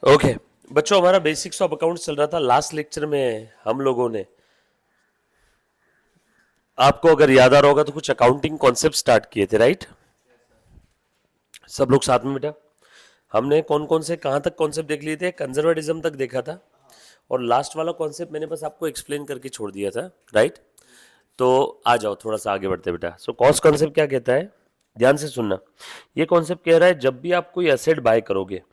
Okay बच्चों, हमारा basics of account चल रहा था। लास्ट लेक्चर में हम लोगों ने, आपको अगर याद आ रहा होगा तो, कुछ अकाउंटिंग कॉन्सेप्ट स्टार्ट किए थे, राइट? सब लोग साथ में बेटा। हमने कौन कौन से कहां तक कॉन्सेप्ट देख लिए थे? कंजर्वेटिज्म तक देखा था, और लास्ट वाला कॉन्सेप्ट मैंने बस आपको एक्सप्लेन करके छोड़ दिया था, राइट? तो आ जाओ थोड़ा सा आगे बढ़ते बेटा। सो कॉस्ट कॉन्सेप्ट क्या कहता है, ध्यान से सुनना। ये कॉन्सेप्ट कह रहा है जब भी आप कोई एसेट बाय करोगे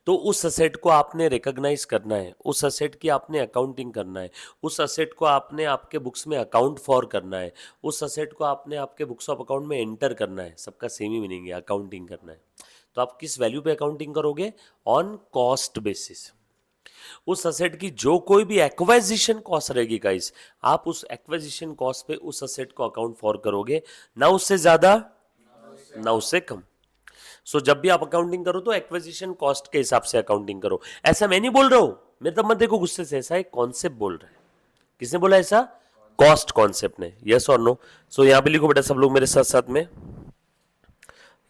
तो उस असेट को आपने रिकॉग्नाइज करना है, उस असेट की आपने अकाउंटिंग करना है, उस असेट को आपने आपके बुक्स में अकाउंट फॉर करना है, उस असेट को आपने आपके बुक्स ऑफ अकाउंट में एंटर करना है। सबका सेम ही मीनिंग है, अकाउंटिंग करना है। तो आप किस वैल्यू पे अकाउंटिंग करोगे? On cost basis. उस असेट की जो कोई भी एक्वाजिशन कॉस्ट रहेगी गाइस, आप उस एक्वाजिशन कॉस्ट पे उस असेट को अकाउंट फॉर करोगे, ना उससे ज्यादा ना उससे कम। सो जब भी आप अकाउंटिंग करो तो एक्विजिशन कॉस्ट के हिसाब से अकाउंटिंग करो। ऐसा मैं नहीं बोल रहा हूं, मेरे तब मत देखो गुस्से से, ऐसा एक कॉन्सेप्ट बोल रहा है। किसने बोला ऐसा? कॉस्ट कॉन्सेप्ट ने। यस और नो? सो यहां पे लिखो बेटा सब लोग मेरे साथ साथ में।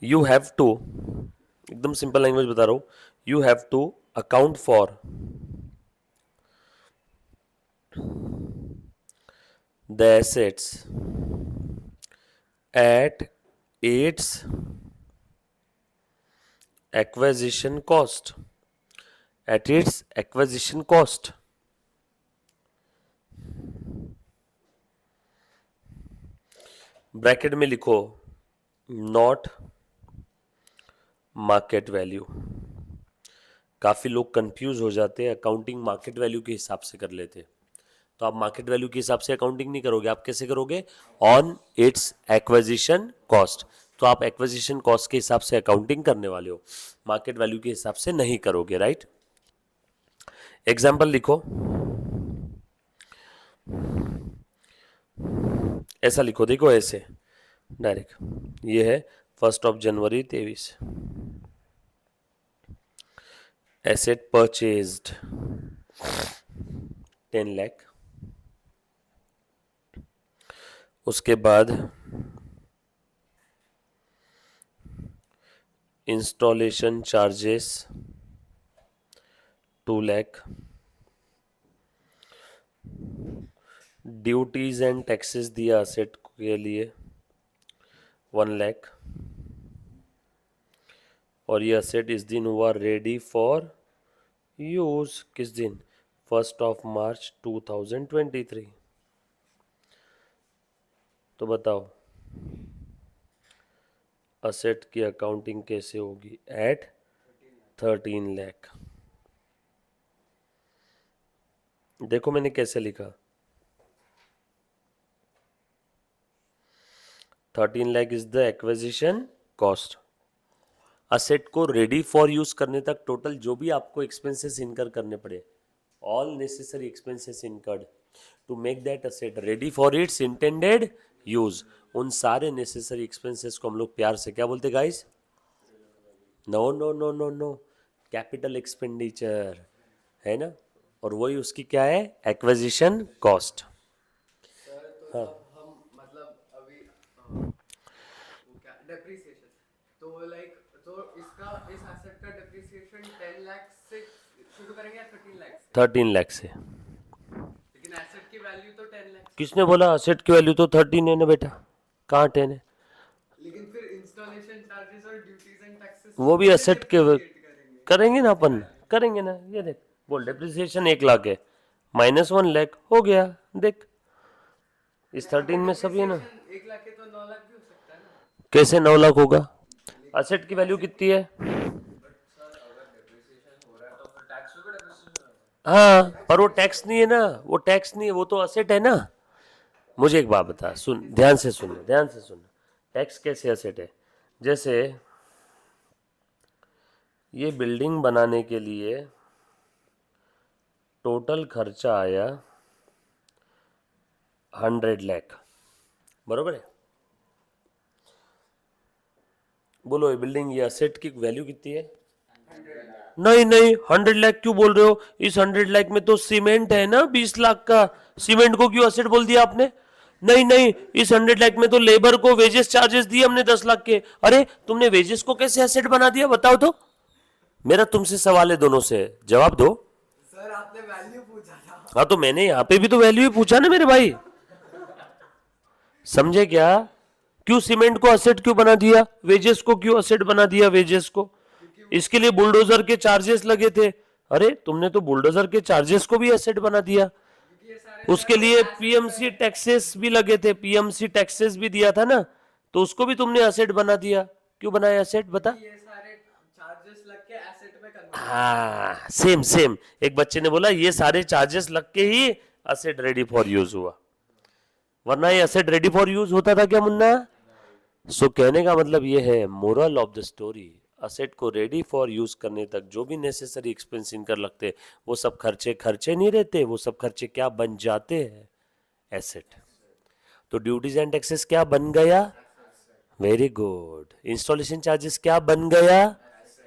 यू हैव टू, एकदम सिंपल लैंग्वेज बता रहा हूं, you have to account for the assets at its acquisition cost, at its acquisition cost। Bracket में लिखो नॉट मार्केट वैल्यू। काफी लोग कंफ्यूज हो जाते हैं, अकाउंटिंग मार्केट वैल्यू के हिसाब से कर लेते हैं। तो आप मार्केट वैल्यू के हिसाब से अकाउंटिंग नहीं करोगे, आप कैसे करोगे? On it's acquisition cost. तो आप एक्विजिशन कॉस्ट के हिसाब से अकाउंटिंग करने वाले हो, मार्केट वैल्यू के हिसाब से नहीं करोगे, राइट? एग्जाम्पल लिखो, ऐसा लिखो, देखो ऐसे डायरेक्ट। ये है 1 जनवरी 23। Asset purchased 10 lakh. उसके बाद installation charges 2 lakh. Duties and taxes दिया असेट के लिए 1 लाख। और ये असेट इस दिन हुआ रेडी फॉर यूज। किस दिन? 1 मार्च 2023। तो बताओ असेट की अकाउंटिंग कैसे होगी? एट 13 लाख। देखो मैंने कैसे लिखा, 13 lakh is the acquisition cost. Asset को रेडी फॉर यूज करने तक टोटल जो भी आपको एक्सपेंसेस इनकर करने पड़े, all necessary expenses incurred to make that asset ready for its intended use, उन सारे नेसेसरी एक्सपेंसेस को हम लोग प्यार से क्या बोलते guys? No no no no no, capital expenditure, है ना? और वही उसकी क्या है? Acquisition cost. सर तो हाँ, जब हम मतलब अभी वो क्या डेप्रिसिएशन, तो लाइक तो इसका इस एसेट का डेप्रिसिएशन 10 लाख से शुरू करेंगे या 13 लाख से? 13 लाख से। लेकिन एसेट की वैल्यू तो 10 लाख है। किसने बोला असेट की वैल्यू तो 13 है ना बेटा? कहाँ 10 है? लेकिन फिर इंस्टॉलेशन चार्जेस और ड्यूटीज एंड टैक्सेस तो वो भी कैसे असेट के डेप्रिसिएट करेंगे करेंगे ना, उसकी अपन वैल्यू? करेंगे ना। ये देख, बोल डेप्रिसिएशन 1 लाख है, -1 लाख हो गया। देख इस हाँ, तो 13 में सब है ना। डेप्रिसिएशन 1 लाख है तो 9 लाख भी हो सकता है ना। कैसे 9 लाख होगा? लेकिन असेट की वैल्यू एसेट कितनी है? बट सर अगर डेप्रिसिएशन हो रहा है तो फिर टैक्स पे डेप्रिसिएशन होगा। हाँ, पर टैक्स वो कैसे टैक्स नहीं होगा? है ना, वो टैक्स नहीं है, वो तो असेट है ना। मुझे एक बात बता, सुन ध्यान से सुन, ध्यान से सुन। टैक्स कैसे असेट है? जैसे ये बिल्डिंग बनाने के लिए टोटल खर्चा आया 100 लाख, बरोबर है? बोलो ये बिल्डिंग, ये असेट की वैल्यू कितनी है? 100 लाख। नहीं नहीं, 100 लाख क्यों बोल रहे हो? इस 100 लाख में तो सीमेंट है ना 20 लाख का। सीमेंट को क्यों असेट बोल दिया आपने? नहीं नहीं, इस 100 लाख में तो लेबर को वेजेस चार्जेस दिए हमने 10 लाख के। अरे तुमने वेजेस को कैसे असेट बना दिया, बताओ तो? मेरा तुमसे सवाल है दोनों से, जवाब दो। सर आपने वैल्यू पूछा था। हाँ तो मैंने यहाँ पे भी तो वैल्यू ही पूछा ना मेरे भाई, समझे क्या? क्यों सीमेंट को असेट क्यों बना दिया, वेजेस को क्यों असेट बना दिया, वेजेस को? इसके लिए बुलडोजर के चार्जेस लगे थे। अरे तुमने तो बुलडोजर के चार्जेस को भी एसेट बना दिया। क्योंकि ये सारे उसके लिए पीएमसी टैक्सेस भी लगे थे, पीएमसी टैक्सेस भी दिया था ना, तो उसको भी तुमने एसेट बना दिया। क्यों बनाया एसेट, बता? ये सारे चार्जेस लग के एसेट में कन्वर्ट। हाँ सेम सेम, एक बच्चे ने बोला ये सारे चार्जेस लग के ही एसेट रेडी फॉर यूज हुआ, वरना ये एसेट रेडी फॉर यूज होता था क्या मुन्ना? सो कहने का मतलब ये है, moral of the story, asset को रेडी फॉर यूज करने तक जो भी नेसेसरी एक्सपेंस इनकर लगते, वो सब खर्चे खर्चे नहीं रहते, वो सब खर्चे क्या बन जाते हैं, एसेट। तो ड्यूटीज एंड टैक्सेस क्या बन गया, वेरी गुड। इंस्टॉलेशन चार्जेस क्या बन गया,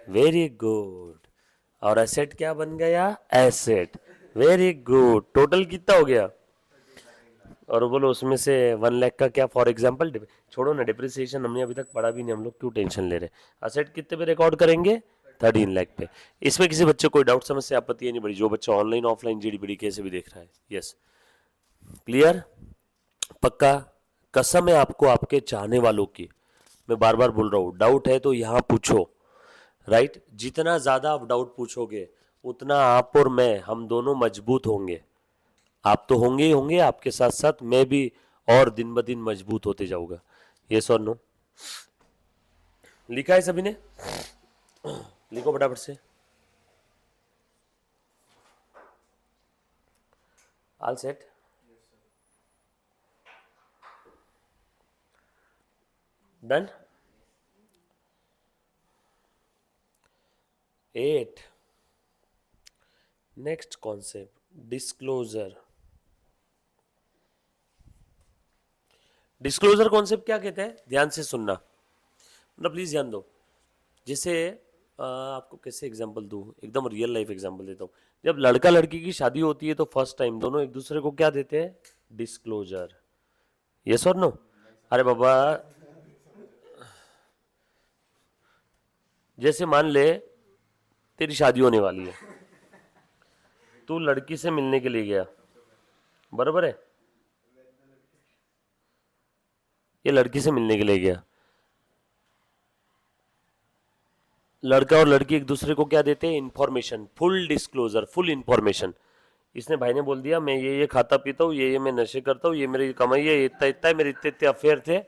वेरी गुड। और एसेट क्या बन गया, एसेट, वेरी गुड। टोटल कितना हो गया? और बोलो उसमें से 1 लाख का क्या, फॉर एग्जाम्पल, छोड़ो ना, डिप्रिसिएशन हमने अभी तक पढ़ा भी नहीं, हम लोग क्यों टेंशन ले रहे। असेट कितने पे रिकॉर्ड करेंगे, 13 लाख पे। इसमें किसी बच्चे कोई डाउट समस्या आपत्ति है नहीं बड़ी, जो बच्चा ऑनलाइन ऑफलाइन जीडीपीडी कैसे भी देख रहा है? यस, क्लियर, पक्का? कसम है आपको आपके चाहने वालों की, मैं बार बार बोल रहा हूँ, डाउट है तो यहाँ पूछो, राइट? जितना ज्यादा आप डाउट पूछोगे उतना आप और मैं, हम दोनों मजबूत होंगे। आप तो होंगे ही होंगे, आपके साथ साथ मैं भी और दिन ब दिन मजबूत होते जाऊंगा। यस और नो? लिखा है सभी ने? लिखो फटाफट से। All set? Done? 8 next concept, disclosure. Disclosure concept क्या कहते हैं, ध्यान से सुनना, मतलब प्लीज ध्यान दो। जैसे आपको कैसे एग्जांपल दूं, एकदम रियल लाइफ एग्जांपल देता हूँ। जब लड़का लड़की की शादी होती है तो फर्स्ट टाइम दोनों एक दूसरे को क्या देते हैं, डिस्क्लोजर। यस और नो? अरे बाबा, जैसे मान ले तेरी शादी होने वाली है, तू लड़की से मिलने के लिए गया, बराबर है? ये लड़की से मिलने के लिए गया, लड़का और लड़की एक दूसरे को क्या देते हैं, information, full disclosure, full information. इसने भाई ने बोल दिया मैं ये खाता पीता हूँ, ये मैं नशे करता हूँ, ये मेरी कमाई है, इतना इतना है, मेरे इतने इतने अफेयर थे।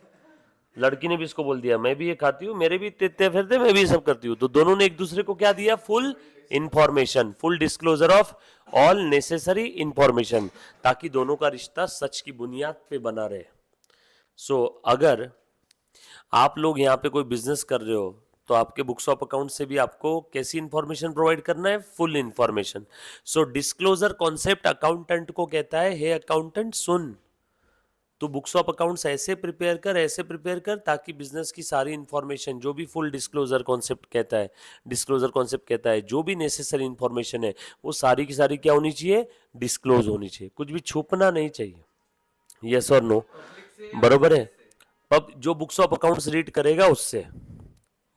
लड़की ने भी इसको बोल दिया मैं भी ये खाती हूँ, मेरे भी इतने इतने अफेयर थे, मैं भी ये सब करती हूँ। तो दोनों ने एक दूसरे को क्या दिया, full information, full disclosure of all necessary information, ताकि दोनों का रिश्ता सच की बुनियाद पे बना रहे। सो अगर आप लोग यहाँ पे कोई बिजनेस कर रहे हो तो आपके बुक्स ऑफ अकाउंट से भी आपको कैसी इंफॉर्मेशन प्रोवाइड करना है, फुल इंफॉर्मेशन। सो डिस्क्लोजर कॉन्सेप्ट अकाउंटेंट को कहता है, हे अकाउंटेंट सुन, तू बुक्स ऑफ अकाउंट्स ऐसे प्रिपेयर कर, ऐसे प्रिपेयर कर, ताकि बिजनेस की सारी इंफॉर्मेशन, जो भी फुल डिस्क्लोजर कॉन्सेप्ट कहता है, डिस्क्लोजर कॉन्सेप्ट कहता है, जो भी नेसेसरी इंफॉर्मेशन है वो सारी की सारी क्या होनी चाहिए, डिस्क्लोज होनी चाहिए, कुछ भी छुपना नहीं चाहिए। यस और नो? बरोबर है? अब जो बुक्स ऑफ अकाउंट्स रीड करेगा उससे,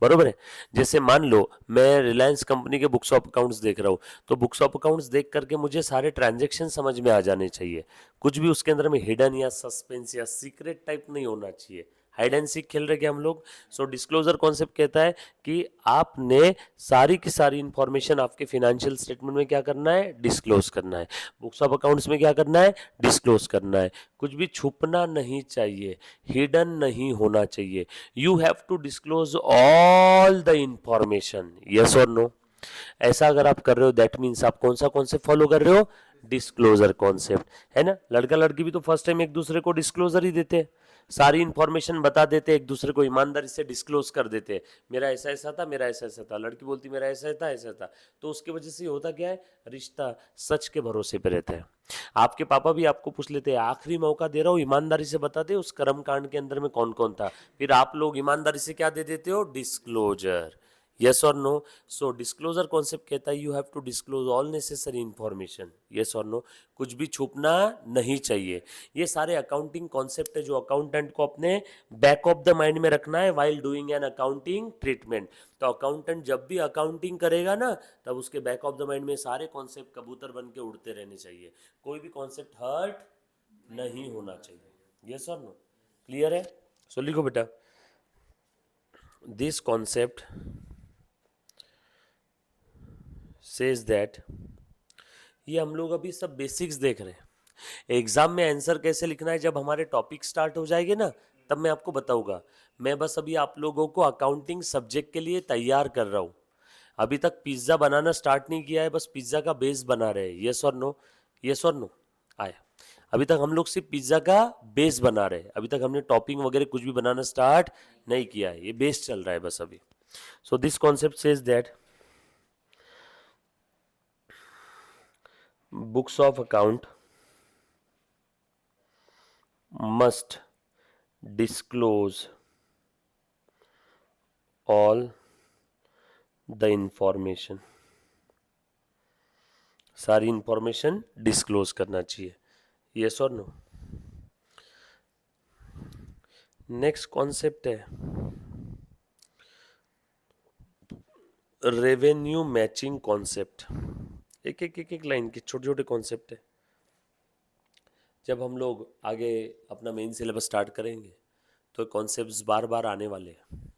बरोबर है? जैसे मान लो मैं रिलायंस कंपनी के बुक्स ऑफ अकाउंट्स देख रहा हूँ, तो बुक्स ऑफ अकाउंट्स देख करके मुझे सारे ट्रांजैक्शन समझ में आ जाने चाहिए, कुछ भी उसके अंदर में हिडन या सस्पेंस या सीक्रेट टाइप नहीं होना चाहिए। हाइड एंड सीक खेल रहे क्या हम लोग? सो डिस्क्लोजर कॉन्सेप्ट कहता है कि आपने सारी की सारी इंफॉर्मेशन आपके फिनेंशियल स्टेटमेंट में क्या करना है, डिस्क्लोज करना है, बुक्स ऑफ अकाउंट्स में क्या करना है, डिस्क्लोज करना है, कुछ भी छुपना नहीं चाहिए, हिडन नहीं होना चाहिए। You have to disclose all the information. Yes और नो? ऐसा अगर आप कर रहे हो दैट मीन्स आप कौन सा कॉन्सेप्ट फॉलो कर रहे हो, डिस्क्लोजर कॉन्सेप्ट, है ना? लड़का लड़की भी तो फर्स्ट टाइम एक दूसरे को डिस्क्लोजर ही देते हैं, सारी इंफॉर्मेशन बता देते, एक दूसरे को ईमानदारी से डिस्क्लोज कर देते, मेरा ऐसा ऐसा था, मेरा ऐसा ऐसा था, लड़की बोलती मेरा ऐसा था ऐसा था। तो उसकी वजह से होता क्या है, रिश्ता सच के भरोसे पे रहता है। आपके पापा भी आपको पूछ लेते हैं, आखिरी मौका दे रहा हूँ, ईमानदारी से बता दे उस कर्म कांड के अंदर में कौन कौन था, फिर आप लोग ईमानदारी से क्या दे देते हो, डिस्क्लोजर। यस और नो. सो डिस्क्लोजर कॉन्सेप्ट कहता है you have to disclose all necessary information. Yes और नो. कुछ भी छुपना नहीं चाहिए. ये सारे अकाउंटिंग कॉन्सेप्ट है जो अकाउंटेंट को अपने बैक ऑफ द माइंड में रखना है while doing an accounting treatment. तो अकाउंटेंट जब भी अकाउंटिंग करेगा ना तब उसके बैक ऑफ द माइंड में सारे कॉन्सेप्ट कबूतर बन के उड़ते रहने चाहिए. कोई भी कॉन्सेप्ट हर्ट नहीं होना चाहिए. यस और नो. क्लियर है? सो लिखो बेटा. This concept says that. ये हम लोग अभी सब बेसिक्स देख रहे हैं. एग्जाम में आंसर कैसे लिखना है जब हमारे टॉपिक स्टार्ट हो जाएंगे ना तब मैं आपको बताऊंगा. मैं बस अभी आप लोगों को अकाउंटिंग सब्जेक्ट के लिए तैयार कर रहा हूँ. अभी तक पिज्ज़ा बनाना स्टार्ट नहीं किया है. बस पिज्ज़ा का बेस बना रहे हैं. यस और नो. यस और नो. आया. अभी तक हम लोग सिर्फ पिज्ज़ा का बेस बना रहे हैं. अभी तक हमने टॉपिंग वगैरह कुछ भी बनाना स्टार्ट नहीं किया है. ये बेस चल रहा है बस अभी. So this concept says that books of account must disclose all the information. सारी इंफॉर्मेशन डिस्क्लोज करना चाहिए. यस और नो. नेक्स्ट कॉन्सेप्ट है रेवेन्यू मैचिंग कॉन्सेप्ट. एक लाइन के छोटे छोटे कॉन्सेप्ट है. जब हम लोग आगे अपना मेन सिलेबस स्टार्ट करेंगे तो कॉन्सेप्ट्स बार बार आने वाले हैं.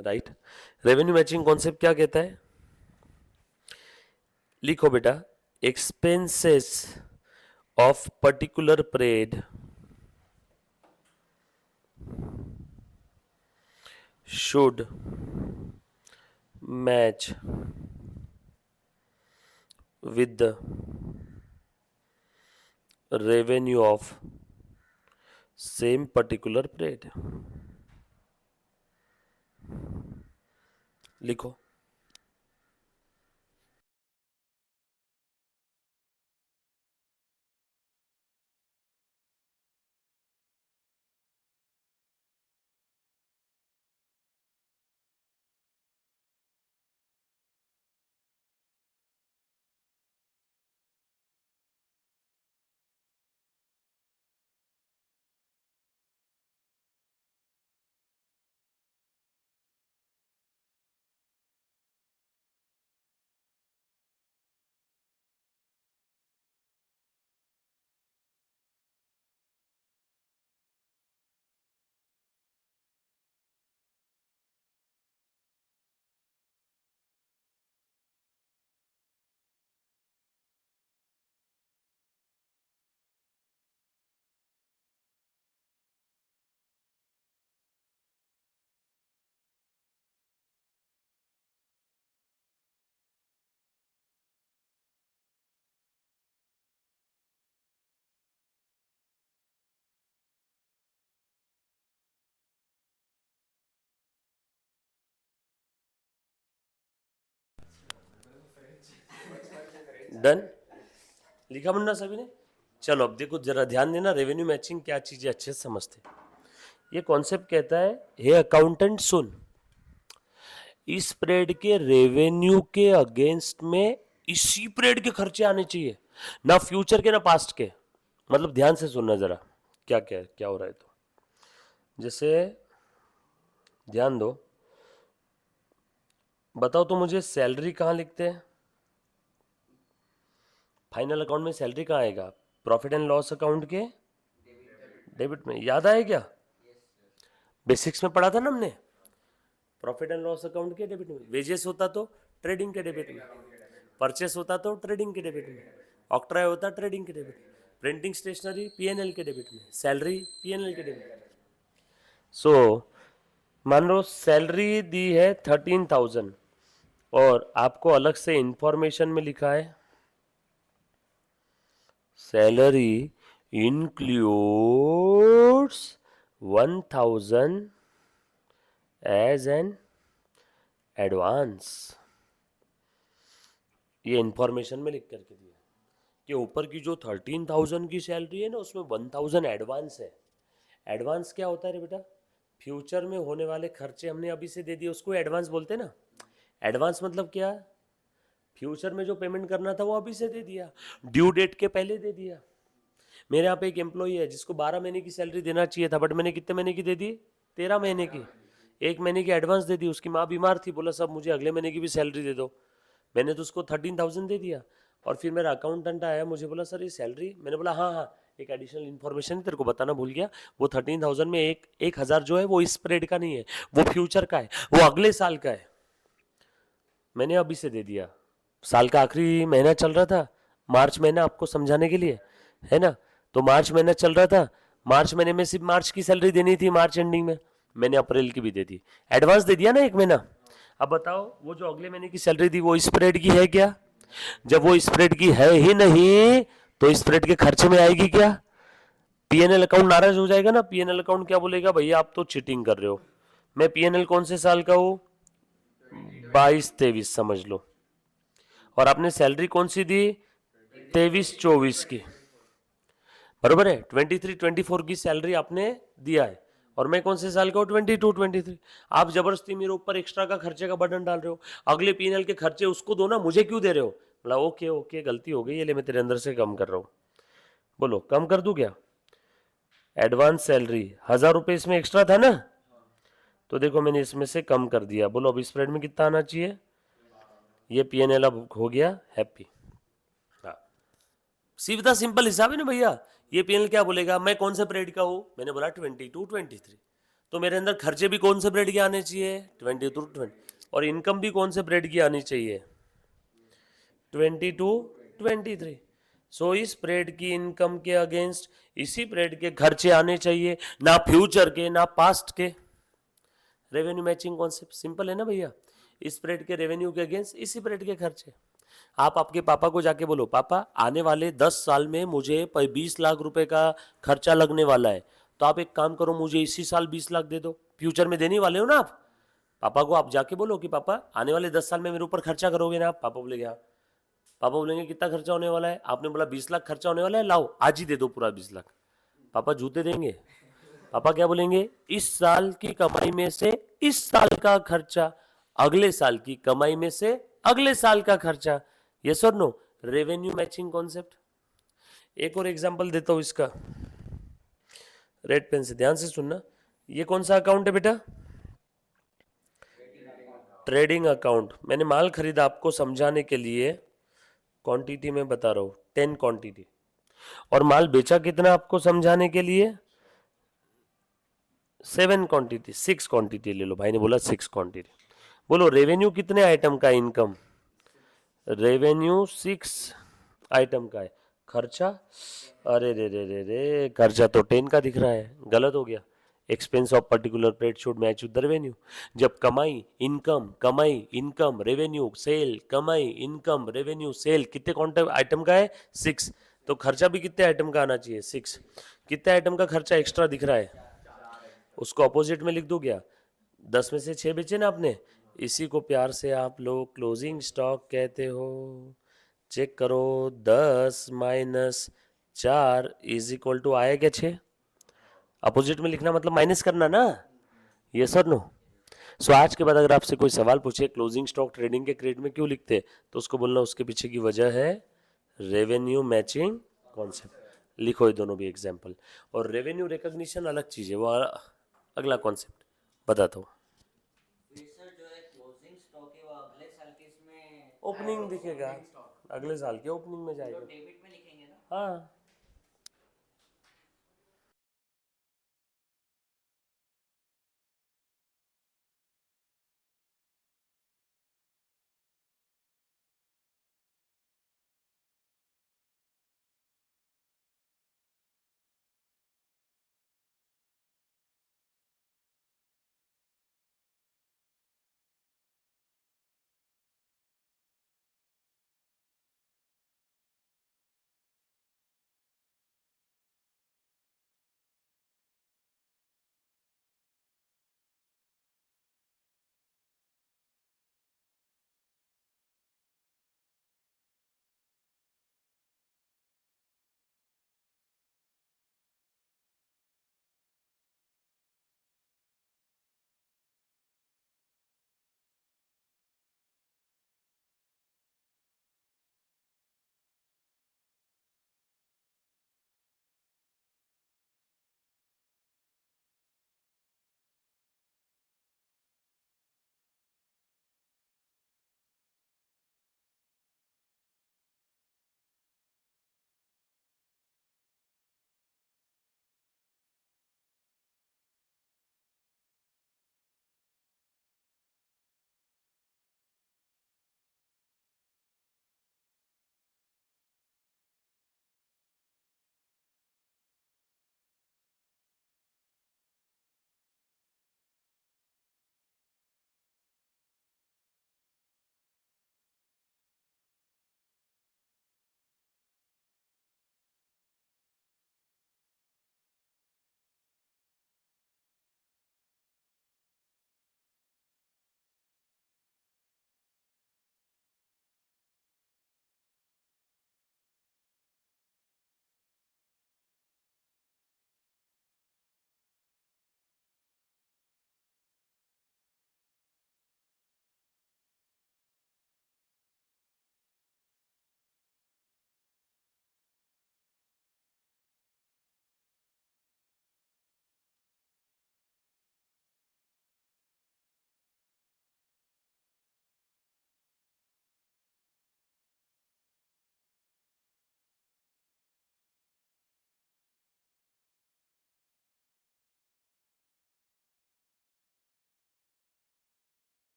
राइट. रेवेन्यू मैचिंग कॉन्सेप्ट क्या कहता है? लिखो बेटा. Expenses of particular period should match with the revenue of same particular period. लिखो. डन. लिखा मुन्ना सभी ने? चलो अब देखो जरा ध्यान देना. रेवेन्यू मैचिंग क्या चीज है अच्छे से समझते. ये कॉन्सेप्ट कहता है हे अकाउंटेंट सुन. इस पीरियड के रेवेन्यू के अगेंस्ट में इसी पीरियड के खर्चे आने चाहिए. ना फ्यूचर के ना पास्ट के. मतलब ध्यान से सुनना जरा. क्या क्या क्या हो रहा है. तो जैसे ध्यान दो. बताओ तो मुझे सैलरी कहाँ लिखते हैं? फाइनल अकाउंट में सैलरी कहाँ आएगा? प्रॉफिट एंड लॉस अकाउंट के डेबिट में. याद आया क्या? बेसिक्स में पढ़ा था ना हमने. प्रॉफिट एंड लॉस अकाउंट के डेबिट में. वेजेस होता तो ट्रेडिंग के डेबिट में. परचेस होता तो ट्रेडिंग के डेबिट में. ऑक्ट्राय होता ट्रेडिंग के डेबिट में. प्रिंटिंग स्टेशनरी पीएनएल के डेबिट में. सैलरी पीएनएल के डेबिट में. सो मान लो सैलरी दी है 13,000 और आपको अलग से इंफॉर्मेशन में लिखा है salary includes 1,000 as an advance. ये इंफॉर्मेशन में लिख करके दिया कि ऊपर की जो 13,000 की सैलरी है ना उसमें 1,000 एडवांस है. एडवांस क्या होता है रे बेटा? फ्यूचर में होने वाले खर्चे हमने अभी से दे दिए, उसको एडवांस बोलते हैं ना। एडवांस मतलब क्या? फ्यूचर में जो पेमेंट करना था वो अभी से दे दिया, ड्यू डेट के पहले दे दिया। मेरे यहाँ पे एक एम्प्लॉई है जिसको 12 महीने की सैलरी देना चाहिए था, बट मैंने कितने महीने की दे दी? 13 महीने की। 1 महीने की एडवांस दे दी। उसकी माँ बीमार थी, बोला सब मुझे अगले महीने की भी सैलरी दे दो। मैंने तो उसको 13,000 दे दिया। और फिर मेरा अकाउंटेंट आया, मुझे बोला सर ये सैलरी, मैंने बोला हाँ हाँ एक एडिशनल इन्फॉर्मेशन तेरे को बताना भूल गया, वो 13,000 में 1,000 जो है वो इस स्प्रेड का नहीं है, वो फ्यूचर का है, वो अगले साल का है। मैंने अभी से दे दिया। साल का आखिरी महीना चल रहा था, मार्च महीना, आपको समझाने के लिए है ना। तो मार्च महीना चल रहा था, मार्च महीने में सिर्फ मार्च की सैलरी देनी थी, मार्च एंडिंग में। मैंने अप्रैल की भी दे दी, एडवांस दे दिया ना 1 महीना। अब बताओ वो जो अगले महीने की सैलरी दी वो स्प्रेड की है क्या? जब वो स्प्रेड की है ही नहीं तो स्प्रेड के खर्चे में आएगी क्या? पीएनएल अकाउंट नाराज हो जाएगा ना। पीएनएल अकाउंट क्या बोलेगा, भैया आप तो चीटिंग कर रहे हो। मैं पीएनएल कौन से साल का हूं? 22-23 समझ लो। और आपने सैलरी कौन सी दी? 23-24 की, बरोबर है। 23-24 की सैलरी आपने दिया है, और मैं कौन से साल का हूँ? 22-23। आप जबरदस्ती मेरे ऊपर एक्स्ट्रा का खर्चे का बर्डन डाल रहे हो। अगले पीएनएल के खर्चे उसको दो ना, मुझे क्यों दे रहे हो? बोला ओके ओके गलती हो गई, ये ले मैं तेरे अंदर से कम कर रहा हूँ। बोलो कम कर दूं क्या? एडवांस सैलरी 1,000 रुपये इसमें एक्स्ट्रा था ना, तो देखो मैंने इसमें से कम कर दिया। बोलो अब स्प्रेड में कितना आना चाहिए? ये पीएनएल अब हो गया हैप्पी। हाँ, सीधा सिंपल हिसाब है ना भैया। ये पीएनएल क्या बोलेगा, मैं कौन से पीरियड का हूं? मैंने बोला 22-23, तो मेरे अंदर खर्चे भी कौन से पीरियड के आने चाहिए? 22-20, और इनकम भी कौन से पीरियड की आनी चाहिए? 22-23। सो इस पीरियड की इनकम के अगेंस्ट इसी पीरियड के खर्चे आने चाहिए, ना फ्यूचर के ना पास्ट के। रेवेन्यू मैचिंग कॉन्सेप्ट सिंपल है ना भैया। इस पीरियड के रेवेन्यू के अगेंस्ट इसी पीरियड के खर्चे। आप आपके पापा को जाके बोलो, पापा आने वाले 10 साल में मुझे 20 लाख रुपए का खर्चा लगने वाला है, तो आप एक काम करो मुझे इसी साल 20 लाख दे दो। फ्यूचर में देने वाले हो ना आप। पापा को आप जाके बोलो कि पापा आने वाले 10 साल में मेरे ऊपर खर्चा करोगे ना आप? पापा बोलेंगे हाँ। पापा बोलेंगे कितना खर्चा होने वाला है? आपने बोला 20 लाख खर्चा होने वाला है, लाओ आज ही दे दो पूरा 20 लाख। पापा जूते देंगे? पापा क्या बोलेंगे, इस साल की कमाई में से इस साल का खर्चा, अगले साल की कमाई में से अगले साल का खर्चा। यस और नो? Revenue matching concept. एक और एग्जांपल देता हूं इसका, रेड पेन से ध्यान से सुनना। ये कौन सा अकाउंट है बेटा? Trading account. मैंने माल खरीदा आपको समझाने के लिए, क्वांटिटी में बता रहा हूं 10 क्वांटिटी, और माल बेचा कितना आपको समझाने के लिए? 7 क्वांटिटी, 6 क्वांटिटी ले लो, भाई ने बोला 6 क्वांटिटी। बोलो रेवेन्यू कितने आइटम का? इनकम रेवेन्यू 6 आइटम का है। खर्चा, अरे रे रे रे रे, खर्चा तो 10 का दिख रहा है, गलत हो गया। Expense of particular period should match with the revenue. जब कमाई इनकम रेवेन्यू सेल, कमाई इनकम रेवेन्यू सेल कितने क्वांटम आइटम का है? 6। तो खर्चा भी कितने आइटम का आना चाहिए? 6। कितने आइटम का खर्चा एक्स्ट्रा दिख रहा है? उसको अपोजिट में लिख दो क्या? 10 में से 6 बेचे ना आपने, इसी को प्यार से आप लोग क्लोजिंग स्टॉक कहते हो। चेक करो, 10 - 4 इज इक्वल टू आया क्या? 6। अपोजिट में लिखना मतलब माइनस करना ना। ये सर नो। सो आज के बाद अगर आपसे कोई सवाल पूछे क्लोजिंग स्टॉक ट्रेडिंग के क्रेडिट में क्यों लिखते, तो उसको बोलना उसके पीछे की वजह है रेवेन्यू मैचिंग कॉन्सेप्ट। लिखो ये दोनों भी एग्जाम्पल। और रेवेन्यू रिकॉग्निशन अलग चीज है, वो अगला कॉन्सेप्ट बताता हूँ। फिर सर जो है क्लोजिंग स्टॉक है वो अगले साल के इसमें ओपनिंग दिखेगा, अगले साल के ओपनिंग में तो जाएगा। डेबिट में लिखेंगे ना। हाँ।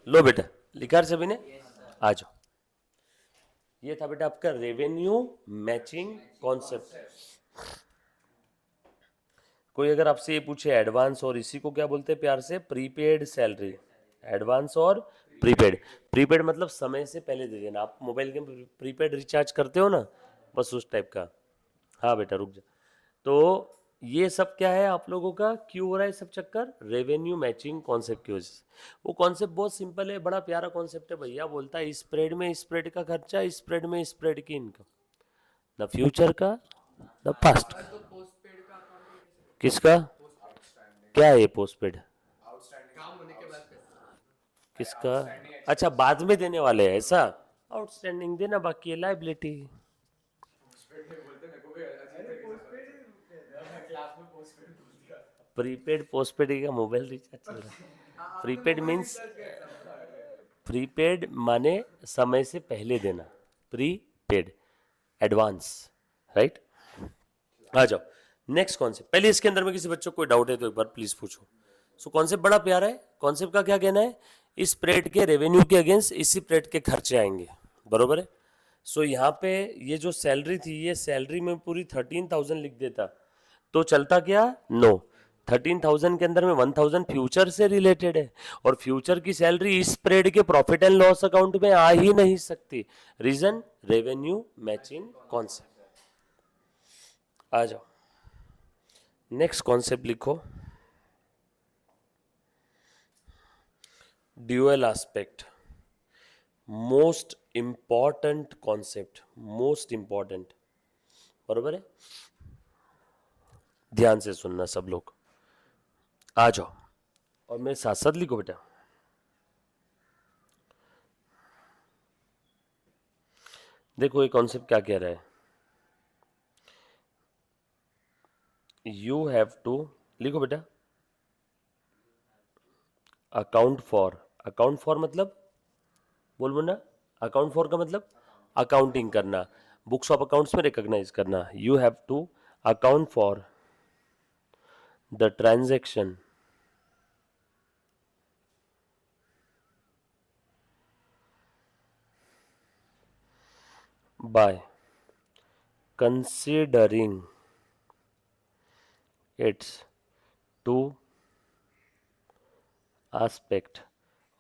लो बेटा, लिखा है सभी ने? आ जाओ। ये था बेटा आपका रेवेन्यू मैचिंग कॉन्सेप्ट। कोई अगर आपसे ये पूछे एडवांस और इसी को क्या बोलते हैं प्यार से? Prepaid salary. एडवांस और प्रीपेड। प्रीपेड मतलब समय से पहले दे देना। आप मोबाइल के प्रीपेड रिचार्ज करते हो ना, बस उस टाइप का। हाँ बेटा रुक जा। तो ये सब क्या है आप लोगों का, क्यों हो रहा है सब चक्कर? रेवेन्यू मैचिंग कॉन्सेप्ट की वजह से। वो कॉन्सेप्ट बहुत सिंपल है, बड़ा प्यारा कॉन्सेप्ट है भैया। बोलता है स्प्रेड में स्प्रेड का खर्चा, स्प्रेड में स्प्रेड की इनकम, न फ्यूचर का न पास्ट का। तो पोस्ट पेड का अकाउंटिंग कैसे करें? किसका? क्या है ये पोस्टपेड? काम होने के बाद पैसे। किसका? अच्छा, बाद में देने वाले हैं ऐसा? आउटस्टैंडिंग देना बाकी है, लाइबिलिटी। प्रीपेड पोस्टपेड का मोबाइल रिचार्ज चल रहा है। प्रीपेड मीन्स, प्रीपेड माने समय से पहले देना, प्रीपेड एडवांस, राइट। आ जाओ नेक्स्ट कॉन्सेप्ट। पहले इसके अंदर में किसी बच्चों को कोई डाउट है तो एक बार प्लीज पूछो। सो कॉन्सेप्ट बड़ा प्यारा है। कॉन्सेप्ट का क्या कहना है? इस स्प्रेड के रेवेन्यू के अगेंस्ट इसी स्प्रेड के खर्चे आएंगे, बरोबर है। सो यहाँ पे ये जो सैलरी थी, ये सैलरी में पूरी 13,000 लिख देता तो चलता क्या? नो। 13,000 के अंदर में 1,000 फ्यूचर से रिलेटेड है, और फ्यूचर की सैलरी इस स्प्रेड के प्रॉफिट एंड लॉस अकाउंट में आ ही नहीं सकती। रीजन? Revenue matching concept. आ जाओ नेक्स्ट कॉन्सेप्ट लिखो, dual aspect. Most important concept, most important, बरोबर है। ध्यान से सुनना सब लोग। आ जाओ और मेरे साथ साथ लिखो बेटा। देखो ये कॉन्सेप्ट क्या कह रहा है। यू हैव टू, लिखो बेटा, अकाउंट फॉर। अकाउंट फॉर मतलब, बोल बोलना। अकाउंट फॉर का मतलब अकाउंटिंग करना, बुक्स ऑफ अकाउंट्स में रिकॉग्नाइज करना। You have to account for the transaction by considering its two aspect।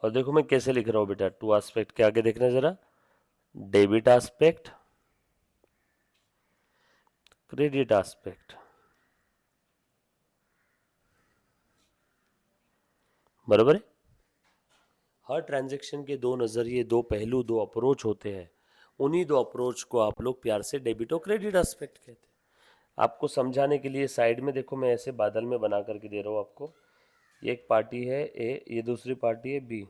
और देखो मैं कैसे लिख रहा हूं बेटा, टू एस्पेक्ट के आगे देखना जरा, डेबिट एस्पेक्ट, क्रेडिट एस्पेक्ट, बराबर है। हर ट्रांजैक्शन के दो नजरिए, दो पहलू, दो अप्रोच होते हैं। उन्हीं दो अप्रोच को आप लोग प्यार से डेबिट और क्रेडिट एस्पेक्ट कहते हैं। आपको समझाने के लिए साइड में देखो मैं ऐसे बादल में बना करके दे रहा हूँ आपको। ये एक पार्टी है ए, ये दूसरी पार्टी है बी।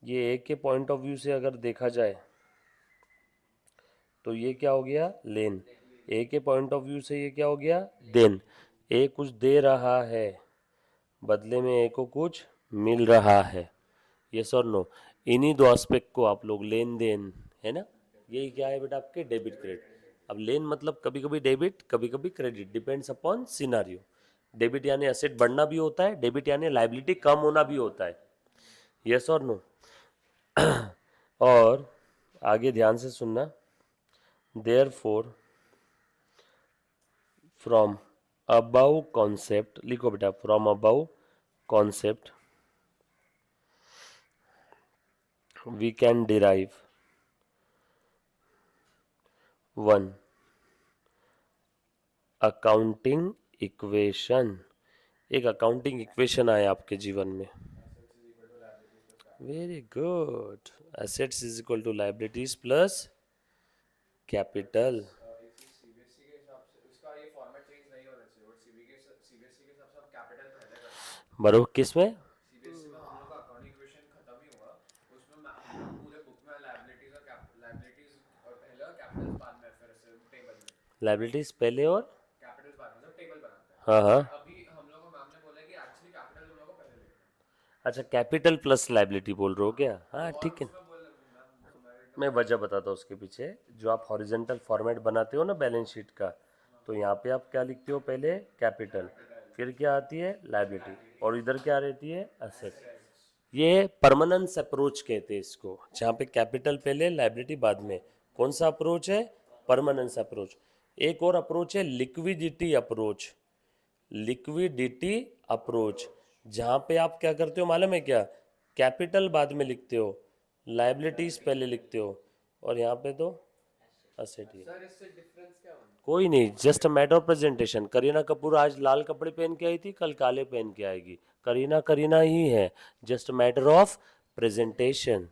ये ए के पॉइंट ऑफ व्यू से अगर देखा जाए तो ये क्या हो गया? लेन। ए के पॉइंट ऑफ व्यू से ये क्या हो गया? देन। ए कुछ दे रहा है, बदले में ए को कुछ मिल रहा है, यस और नो। इन्हीं दो एस्पेक्ट को आप लोग लेन देन, है ना, यही क्या है बेटा आपके डेबिट क्रेडिट। अब लेन मतलब कभी कभी डेबिट कभी कभी credit, depends upon scenario. Debit यानी एसेट बढ़ना भी होता है, डेबिट यानी लाइबिलिटी कम होना भी होता है, यस और नो। और आगे ध्यान से सुनना। देयरफॉर फ्रॉम अबव कॉन्सेप्ट, लिखो बेटा, from above concept we can derive one accounting equation. एक अकाउंटिंग इक्वेशन आया आपके जीवन में, very good. Assets is equal to liabilities plus capital. CBSE के हिसाब से उसका ये फॉर्मेट चेंज नहीं होना चाहिए, बट सीबीएसई के हिसाब से हम कैपिटल पहले करते हैं। बरोबर किस में? सीबीएसई में हम लोग का अकाउंटिंग इक्वेशन खत्म ही हुआ, उसमें हम लोग पूरे बुक में लायबिलिटीज और पहले और कैपिटल्स बाद में, फिर से टेबल में लाइबिलिटीज पहले और, कैपिटल्स बाद में, जब टेबल बनाते हैं। हाँ हाँ, अभी हम लोग को मैम ने बोला कि एक्चुअली कैपिटल हम लोग को पहले लिखना है। अच्छा कैपिटल प्लस लाइबिलिटी बोल रहे हो क्या? हाँ और ठीक है। उसमें बोल मैम हमारे मैं वजह बताता हूँ उसके पीछे। जो आप हॉरिजेंटल फॉर्मेट बनाते हो ना बैलेंस शीट का, तो यहाँ पे आप क्या लिखते हो? पहले कैपिटल, फिर क्या आती है? लाइबिलिटी, और इधर क्या रहती है? एसेट। ये परमानेंस अप्रोच कहते हैं इसको, जहाँ पे कैपिटल पहले लाइबिलिटी बाद में। कौन सा अप्रोच है? Permanence approach. एक और अप्रोच है लिक्विडिटी अप्रोच। लिक्विडिटी अप्रोच, जहाँ पे आप क्या करते हो मालूम है क्या? कैपिटल बाद में लिखते हो, लाइबिलिटीज पहले लिखते हो, और यहाँ पे तो असेट ही है। सर इससे डिफरेंस क्या होगा? कोई नहीं, just a matter of presentation. Kareena Kapoor आज लाल कपड़े पहन के आई थी, कल काले पहन के आएगी। करीना करीना ही है, जस्ट मैटर ऑफ प्रेजेंटेशन।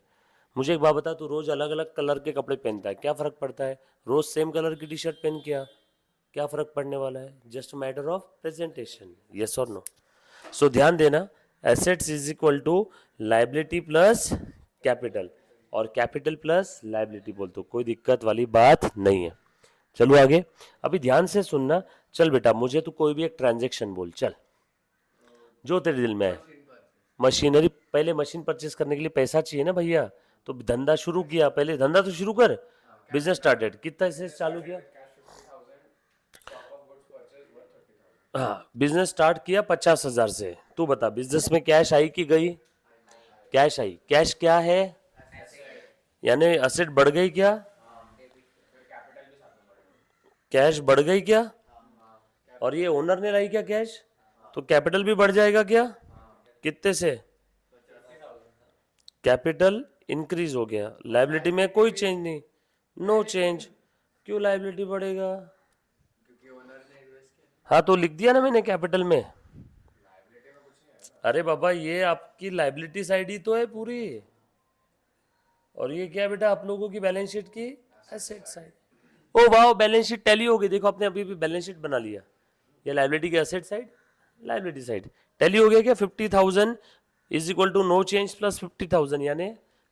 मुझे एक बात बता, तू रोज अलग अलग कलर के कपड़े पहनता है, क्या फर्क पड़ता है? रोज सेम कलर की टी शर्ट पहन के आ, क्या फर्क पड़ने वाला है? Just matter of presentation, yes और नो। सो ध्यान देना, assets is equal to liability plus capital, और कैपिटल प्लस लाइबिलिटी बोल तो कोई दिक्कत वाली बात नहीं है। चलो आगे, अभी ध्यान से सुनना। चल बेटा, मुझे तू कोई भी एक ट्रांजैक्शन बोल, चल जो तेरे दिल में है। मशीनरी, पहले मशीन परचेस करने के लिए पैसा चाहिए ना भैया, तो धंधा शुरू किया, पहले धंधा तो शुरू कर, बिजनेस स्टार्टेड, कितना से चालू किया? हाँ, बिजनेस स्टार्ट किया 50,000 से। तू बता, बिजनेस में कैश आई कि गई? Cash I. कैश क्या है? यानी असेट बढ़ गई क्या? कैश बढ़ गई क्या? और ये ओनर ने लाई क्या कैश? तो कैपिटल भी बढ़ जाएगा क्या? कितने से? कैपिटल इंक्रीज हो गया, लाइबिलिटी में कोई चेंज नहीं, नो चेंज। क्यों लाइबिलिटी बढ़ेगा? क्योंकि ओनर ने इन्वेस्ट किया। हाँ, तो लिख दिया ना मैंने कैपिटल में। अरे बाबा, ये आपकी लाइबिलिटी साइड ही तो है पूरी, और ये क्या बेटा आप लोगों की बैलेंस शीट की एसेट साइड। ओ वाह, बैलेंस शीट टैली हो गई। देखो आपने अभी भी बैलेंस शीट बना लिया, ये लाइबिलिटी की asset side, liability side tally हो गया क्या? 50,000 is equal to no change plus 50,000, यानी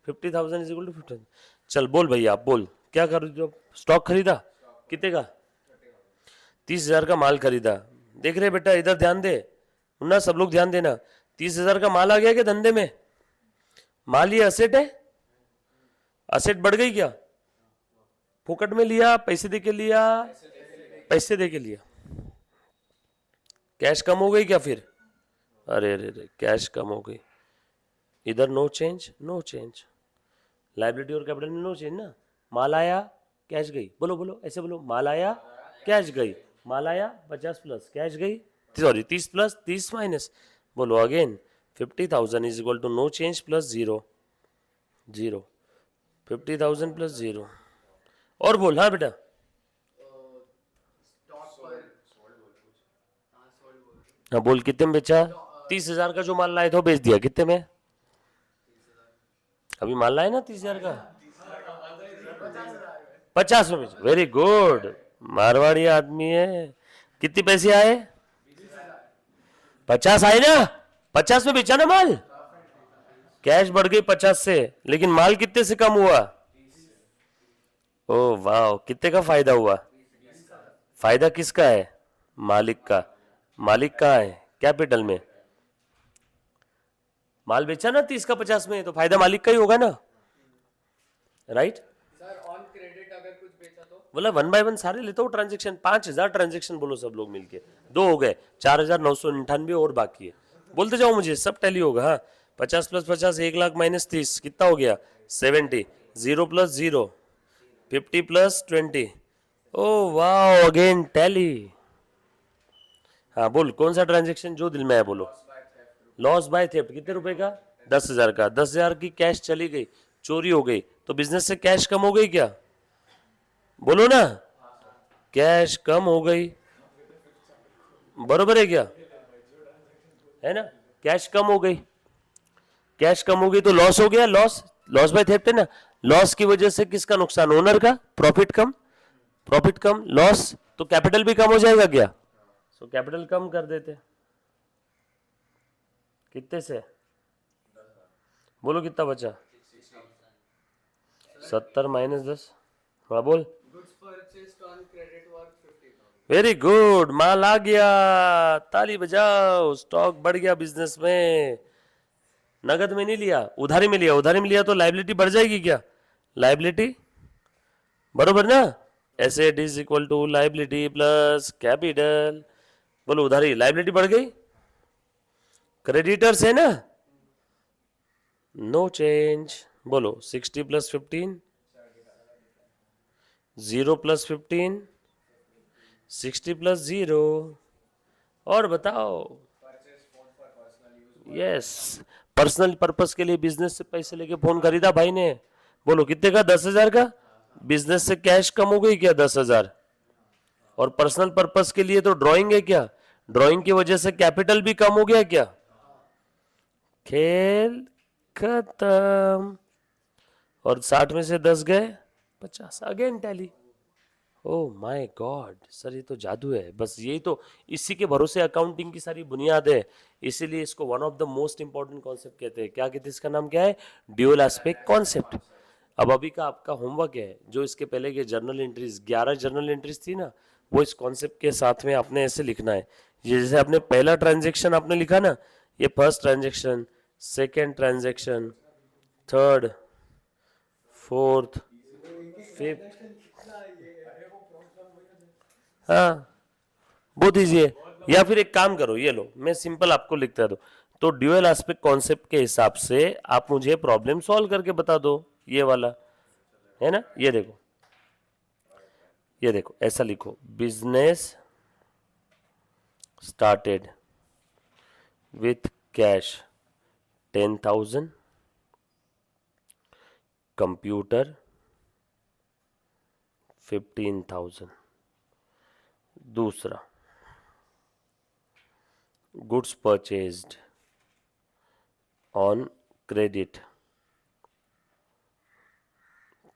50,000 इज इक्वल टू 50,000। चल बोल भैया, आप बोल, क्या कर रहे हो? स्टॉक खरीदा कितने का? 30,000 का माल खरीदा। देख रहे बेटा, इधर ध्यान दे ना, सब लोग ध्यान देना। 30,000 का माल आ गया क्या धंधे में? माल ये असेट है, असेट बढ़ गई क्या? फोकट में लिया, पैसे दे के लिया? पैसे दे के लिया। कैश कम हो गई क्या फिर? अरे अरे अरे, कैश कम हो गई। इधर no change, no change, liability और कैपिटल में नो चेंज ना। माल आया, कैश गई। बोलो बोलो, ऐसे बोलो, माल आया, कैश गई। माल आया 50 प्लस कैश गई, सॉरी 30 प्लस 30 माइनस। बोलो again, 50,000 is equal to no change plus zero, zero. 50,000 plus zero. और बोल, हाँ बेटा। स्टॉक पर हाँ सोल्ड बोल। हाँ बोल, कितने में बेचा? 30,000 का जो माल लाए थे बेच दिया, कितने में? अभी माल लाए ना 30,000 का, 50 में बेचा। वेरी गुड, मारवाड़ी आदमी है। कितने पैसे आए? 50 आए ना, 50 में बेचा ना माल। कैश बढ़ गई 50 से, लेकिन माल कितने से कम हुआ? ओ वाह, कितने का फायदा हुआ? फायदा किसका है? मालिक का। मालिक का है कैपिटल में। माल बेचा ना 30 का 50 में, तो फायदा मालिक का ही होगा ना, राइट? सर ऑन क्रेडिट अगर कुछ बेचा तो? बोला 1 बाय 1 सारे लेते हो ट्रांजेक्शन। 5,000 ट्रांजेक्शन बोलो सब लोग मिलके, 2 हो गए, 4,998 और बाकी है। बोलते जाओ मुझे, सब टैली होगा। हाँ, 50 प्लस 50 1 लाख माइनस 30 कितना हो गया? 70। 0 प्लस 0 50 प्लस 20। ओ वाह, अगेन टैली। हाँ बोल, कौन सा ट्रांजेक्शन जो दिल में है बोलो। लॉस बाय थेफ्ट, कितने रुपए का? 10,000 का। 10,000 की कैश चली गई, चोरी हो गई, तो बिजनेस से कैश कम हो गई क्या? बोलो ना, कैश कम हो गई, बरोबर है क्या? है ना, कैश कम हो गई। कैश कम हो गई तो लॉस हो गया, लॉस, लॉस बाय थेफ्ट है ना। लॉस की वजह से किसका नुकसान? ओनर का। प्रॉफिट कम, प्रॉफिट कम, लॉस, तो कैपिटल भी कम हो जाएगा क्या? सो कैपिटल कम कर देते। कितने से? बोलो कितना बचा? 70 माइनस 10। हाँ बोल। Goods purchased on credit worth 50,000। Very good, माल आ गया, ताली बजाओ। स्टॉक बढ़ गया बिजनेस में। नगद में नहीं लिया, उधारी में लिया। उधारी में लिया तो लाइबिलिटी बढ़ जाएगी क्या? लाइबिलिटी, बरोबर ना। Asset is equal to liability plus capital. बोलो, उधारी, लाइबिलिटी बढ़ गई। क्रेडिटर्स है ना, नो चेंज। बोलो 60 + 15, 0 + 15, 60 + 0। और बताओ। यस, पर्सनल पर्पस के लिए बिजनेस से पैसे लेके फोन खरीदा भाई ने। बोलो कितने का? 10,000 का। बिजनेस से कैश कम हो गई क्या? 10,000। और पर्सनल पर्पस के लिए तो ड्राइंग है क्या? ड्राइंग की वजह से कैपिटल भी कम हो गया क्या? खेल खत्म। और 60 में से 10 गए 50। Again tally. Oh my God sir, ये तो जादू है। बस यही तो, इसी के भरोसे अकाउंटिंग की सारी बुनियाद है। इसीलिए इसको one of the most important concept कहते हैं। क्या कहते हैं? इसका नाम क्या है? Dual aspect concept. अब अभी का आपका होमवर्क है, जो इसके पहले के जर्नल एंट्रीज 11 जर्नल एंट्रीज थी ना, वो इस कॉन्सेप्ट के साथ में आपने ऐसे लिखना है। ये जैसे आपने पहला ट्रांजेक्शन आपने लिखा ना, ये first transaction, second transaction, third, fourth, fifth. हाँ, बहुत ईजी है। या फिर एक काम करो, ये लो, मैं सिंपल आपको लिखता दो। तो ड्यूअल एस्पेक्ट कॉन्सेप्ट के हिसाब से आप मुझे प्रॉब्लम सॉल्व करके बता दो। ये वाला है ना, ये देखो, ये देखो, ऐसा लिखो, business started with cash 10,000, computer 15,000। दूसरा, goods purchased on credit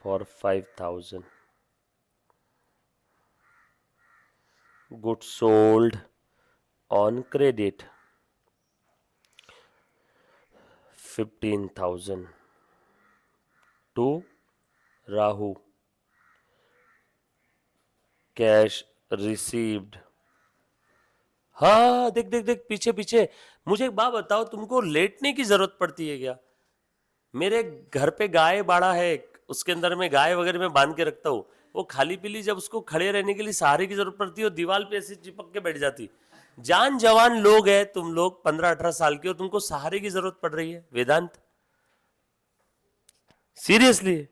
for 5,000, goods sold on credit 15,000 to Rahu, cash received. हाँ, देख देख देख, पीछे पीछे। मुझे एक बात बताओ, तुमको लेटने की जरूरत पड़ती है क्या? मेरे घर पे गाय बाड़ा है, उसके अंदर में गाय वगैरह मैं बांध के रखता हूँ। वो खाली पीली जब उसको खड़े रहने के लिए सहारे की जरूरत पड़ती है, दीवार पे ऐसे चिपक के बैठ जाती। जान जवान लोग हैं तुम लोग, 15-18 साल के, और तुमको सहारे की जरूरत पड़ रही है? वेदांत, सीरियसली?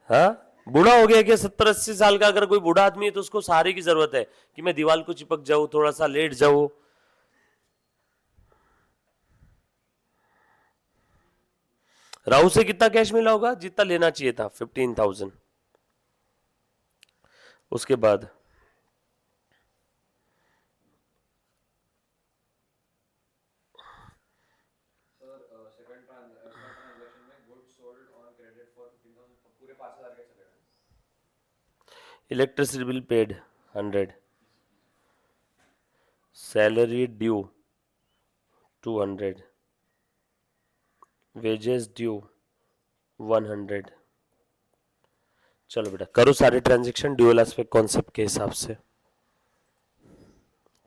हाँ, बूढ़ा हो गया क्या? 70-80 साल का अगर कोई बूढ़ा आदमी है तो उसको सहारे की जरूरत है कि मैं दीवार को चिपक जाऊं, थोड़ा सा लेट जाऊं। राहु से कितना कैश मिला होगा? जितना लेना चाहिए था, 15,000। उसके बाद electricity bill paid 100, salary due 200, wages due 100। चलो बेटा, करो सारे ट्रांजेक्शन ड्यूअल एस्पेक्ट कॉन्सेप्ट के हिसाब से,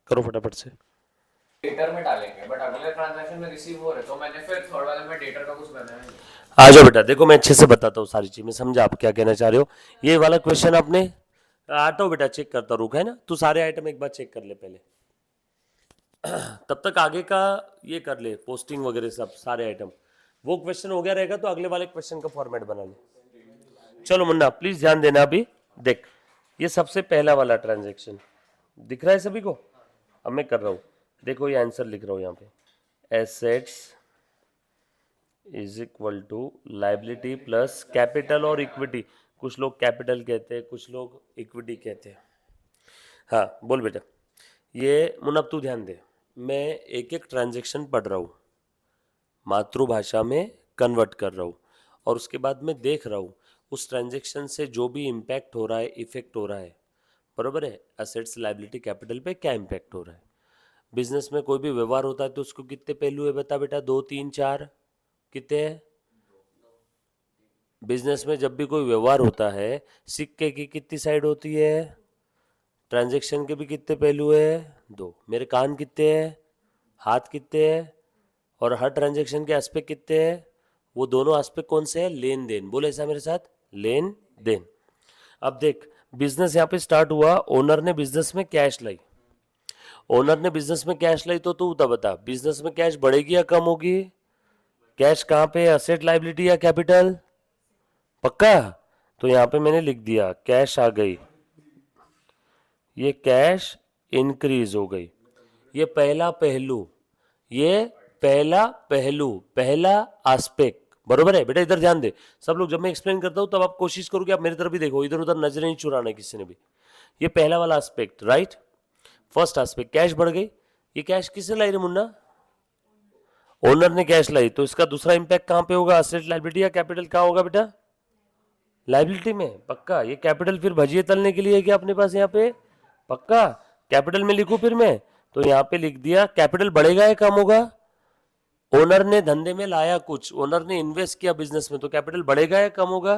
करो फटाफट से। डेटर में डालेंगे, बट अगले ट्रांजैक्शन में रिसीव हो रहे, तो मैंने फिर थर्ड वाले में डेटर का कुछ बनाया नहीं। आ जाओ बेटा, देखो मैं अच्छे से बताता हूँ सारी चीज, मैं समझा आप क्या कहना चाह रहे हो। ये वाला क्वेश्चन आपने, आता हूँ बेटा, चेक करता रुक, है ना? तू सारे आइटम एक बार चेक कर ले पहले, तब तक आगे का ये कर ले, पोस्टिंग वगैरह सब सारे आइटम। वो क्वेश्चन हो गया रहेगा तो अगले वाले क्वेश्चन का फॉर्मेट बना ले। चलो मुन्ना प्लीज ध्यान देना। अभी देख, ये सबसे पहला वाला ट्रांजेक्शन दिख रहा है सभी को? अब मैं कर रहा हूँ, देखो ये आंसर लिख रहा हूँ यहाँ पे, assets is equal to liability plus capital और इक्विटी। कुछ लोग कैपिटल कहते हैं, कुछ लोग इक्विटी कहते हैं। हाँ बोल बेटा। ये मुन्ना तू ध्यान दे, मैं एक एक ट्रांजेक्शन पढ़ रहा हूँ, मातृभाषा में कन्वर्ट कर रहा हूँ, और उसके बाद मैं देख रहा हूँ उस ट्रांजेक्शन से जो भी इम्पैक्ट हो रहा है, इफेक्ट हो रहा है, बरोबर है? एसेट्स लाइबिलिटी कैपिटल पे क्या इम्पैक्ट हो रहा है। बिजनेस में कोई भी व्यवहार होता है तो उसको कितने पहलू है बता बेटा? 2 3 4 कितने हैं? बिजनेस में जब भी कोई व्यवहार होता है, सिक्के की कितनी साइड होती है? ट्रांजैक्शन के भी कितने पहलू है? 2। मेरे कान कितने हैं? हाथ कितने हैं? और हर ट्रांजैक्शन के एस्पेक्ट कितने हैं? वो दोनों एस्पेक्ट कौन से हैं? लेन देन। बोले ऐसा मेरे साथ, लेन देन। अब देख, बिजनेस यहाँ पे स्टार्ट हुआ, ओनर ने बिजनेस में कैश लाई, ओनर ने बिजनेस में कैश लाई, तो तू बता, बिजनेस में कैश बढ़ेगी या कम होगी? कैश कहाँ पे है, असेट लाइबिलिटी या कैपिटल? पक्का? तो यहाँ पे मैंने लिख दिया कैश आ गई, ये कैश इंक्रीज हो गई। ये पहला पहलू, ये पहला पहलू, पहला एस्पेक्ट, बरोबर है बेटा? इधर ध्यान दे सब लोग, जब मैं एक्सप्लेन करता हूं तब आप कोशिश करो कि आप मेरी तरफ भी देखो, इधर उधर नजर नहीं चुराना किसी ने भी। ये पहला वाला aspect, right? First aspect, cash बढ़ गई। ये कैश किसने लाई रे मुन्ना? ओनर ने कैश लाई, तो इसका दूसरा इंपैक्ट कहां पे होगा, असेट लाइबिलिटी या कैपिटल? कहां होगा बेटा? लाइबिलिटी में। पक्का? ये कैपिटल फिर भजिए तलने के लिए है क्या अपने पास यहाँ पे? पक्का? कैपिटल में लिखूं फिर मैं? तो यहाँ पे लिख दिया कैपिटल बढ़ेगा या कम होगा? ओनर ने धंधे में लाया कुछ, ओनर ने इन्वेस्ट किया बिजनेस में, तो कैपिटल बढ़ेगा या कम होगा?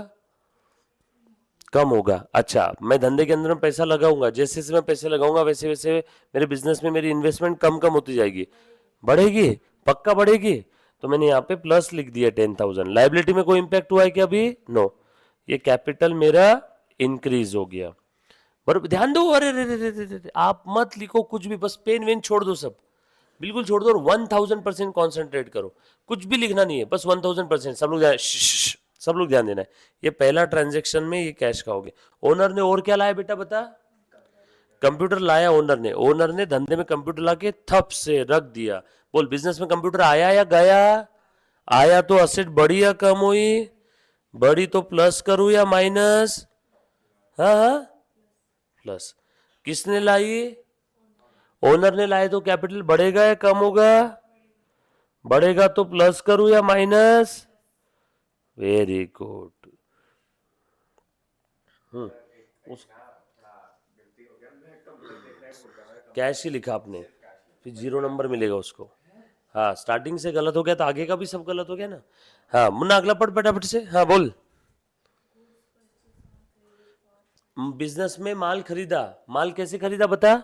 कम होगा। अच्छा, मैं धंधे के अंदर में पैसा लगाऊंगा, जैसे जैसे मैं पैसे लगाऊंगा वैसे वैसे मेरे बिजनेस में मेरी इन्वेस्टमेंट कम कम होती जाएगी, बढ़ेगी? पक्का बढ़ेगी। तो मैंने यहाँ पे प्लस लिख दिया 10,000। लाइबिलिटी में कोई इंपैक्ट हुआ है क्या अभी? नो। ये कैपिटल मेरा इंक्रीज हो गया। बराबर? ध्यान दो, अरे रे रे रे रे रे, आप मत लिखो कुछ भी, बस पेन वेन छोड़ दो, सब बिल्कुल छोड़ दो और 1000% कॉन्सेंट्रेट करो। कुछ भी लिखना नहीं है, बस 1000%। सब लोग सब लोग ध्यान देना है। ये पहला ट्रांजेक्शन में ये कैश का हो गया। ओनर ने और क्या लाया बेटा बता? कंप्यूटर लाया ओनर ने। ओनर ने धंधे में कंप्यूटर लाके थप से रख दिया। बोल, बिजनेस में कंप्यूटर आया या गया? आया तो असेट बढ़ी या कम हुई? बढ़ी तो प्लस करूं या माइनस? हाँ हाँ, प्लस। किसने लाई? ओनर ने लाए, तो कैपिटल बढ़ेगा या कम होगा? बढ़ेगा तो प्लस करूं या माइनस? Very good. कैश ही लिखा आपने, फिर 0 नंबर मिलेगा उसको। हाँ, स्टार्टिंग से गलत हो गया तो आगे का भी सब गलत हो गया ना। हाँ मुन्ना, अगला पढ़ फटाफट से। हाँ बोल। बिजनेस में माल खरीदा, माल कैसे खरीदा बता?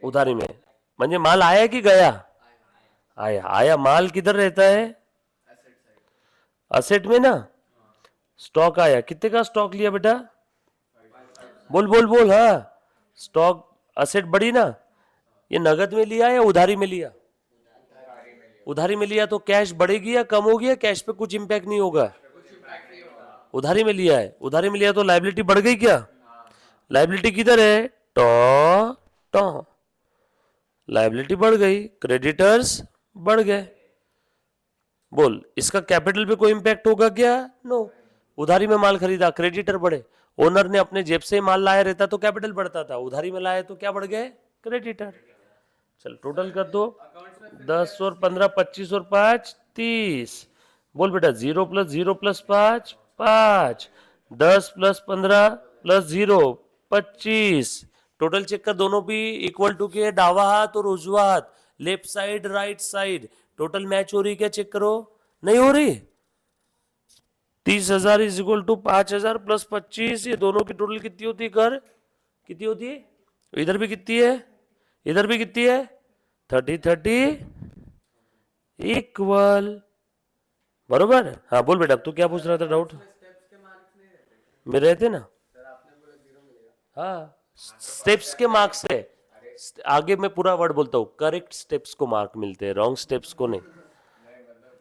उधारी में। म्हणजे माल आया कि गया? आया। आया। माल किधर रहता है? असेट में ना। स्टॉक आया, कितने का स्टॉक लिया बेटा? बोल बोल बोल। हाँ, स्टॉक असेट बढ़ी ना। ये नगद में लिया या उधारी में लिया? उधारी में लिया, तो कैश बढ़ेगी या कम होगी या कैश पे कुछ इंपैक्ट नहीं होगा? उधारी में लिया है, उधारी में लिया तो लाइबिलिटी बढ़ गई क्या? लाइबिलिटी किधर है? टॉ टॉ, लाइबिलिटी बढ़ गई, क्रेडिटर्स बढ़ गए। बोल, इसका कैपिटल पे कोई इंपैक्ट होगा क्या? नो। उधारी में माल खरीदा, क्रेडिटर बढ़े। ओनर ने अपने जेब से माल लाया रहता तो कैपिटल बढ़ता था, उधारी में लाया तो क्या बढ़ गए? क्रेडिटर। चल टोटल कर दो, 10 और 15, 25 और 5, 30। बोल बेटा, 0 + 0 + 5, 5, 10 + 15 + 0, 25। टोटल चेक कर, दोनों भी इक्वल टू के, डावा हाथ और उजवा हाथ, left side right side, total match हो रही क्या? चेक करो। नहीं हो रही? 30,000 = 5,000 + 25, ये दोनों की टोटल कितनी होती है? कर कितनी होती है? इधर भी कितनी है, इधर भी कितनी है? 30 30 इक्वल। बरोबर? हाँ बोल बेटा, तू क्या पूछ रहा था डाउट? मेरे रहते ना। हाँ, स्टेप्स के मार्क्स है। आगे मैं पूरा वर्ड बोलता हूँ, करेक्ट स्टेप्स को मार्क मिलते हैं, रॉन्ग स्टेप्स को नहीं।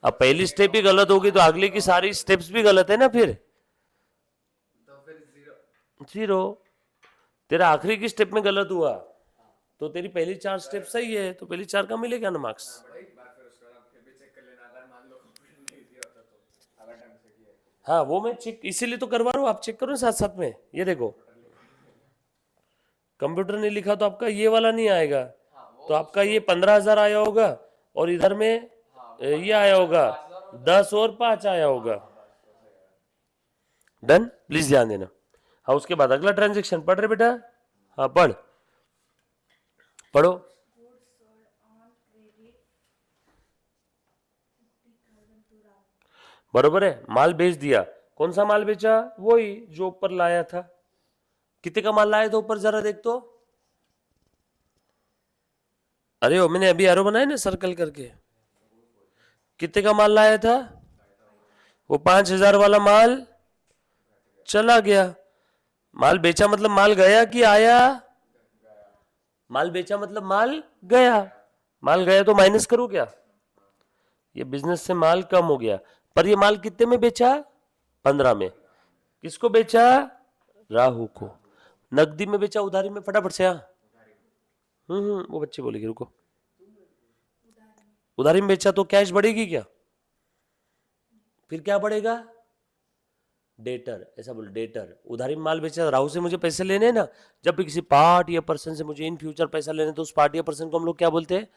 अब पहली स्टेप ही गलत होगी तो अगले की सारी स्टेप्स भी गलत है ना फिर। तो फिर 0। तेरा आखिरी की स्टेप में गलत हुआ तो तेरी पहली 4 स्टेप सही है, तो पहली 4 का मिलेगा ना मार्क्स। एक बार फिर उसके बाद फिर भी चेक कर लेना, अगर मान लो कंप्यूटर नहीं दिया होता तो अगर ढंग से किया है। हाँ, वो मैं चेक इसीलिए तो करवा रहा हूँ, आप चेक करो साथ साथ में। ये देखो, कंप्यूटर नहीं लिखा तो आपका ये वाला नहीं आएगा, तो आपका ये 15,000 आया होगा और इधर में ये आया होगा 10 और 5 आया होगा। डन? प्लीज ध्यान देना। हाँ, उसके बाद अगला ट्रांजेक्शन पढ़ रहे बेटा? हाँ पढ़, पढ़ो। बरोबर है, माल बेच दिया। कौन सा माल बेचा? वही जो ऊपर लाया था। कितने का माल लाया था ऊपर, जरा देख तो। अरे वो मैंने अभी एरो बनाया ना सर्कल करके। कितने का माल लाया था? वो 5,000 वाला माल चला गया। माल बेचा मतलब माल गया कि आया? माल बेचा मतलब माल गया। माल गया तो माइनस करूं क्या? ये बिजनेस से माल कम हो गया, पर ये माल कितने में बेचा? 15 में। किसको बेचा? राहु को। नकदी में बेचा उधारी में? फटाफट से। हाँ, वो बच्चे बोलेगी, रुको। उधारी में बेचा तो कैश बढ़ेगी क्या? फिर क्या बढ़ेगा? डेटर। ऐसा बोलो, डेटर। उधारी में माल बेचा, राहु से मुझे पैसे लेने हैं ना, जब भी किसी पार्ट या पर्सन से मुझे इन फ्यूचर पैसा लेने, तो उस पार्ट या पर्सन को हम लोग क्या बोलते हैं?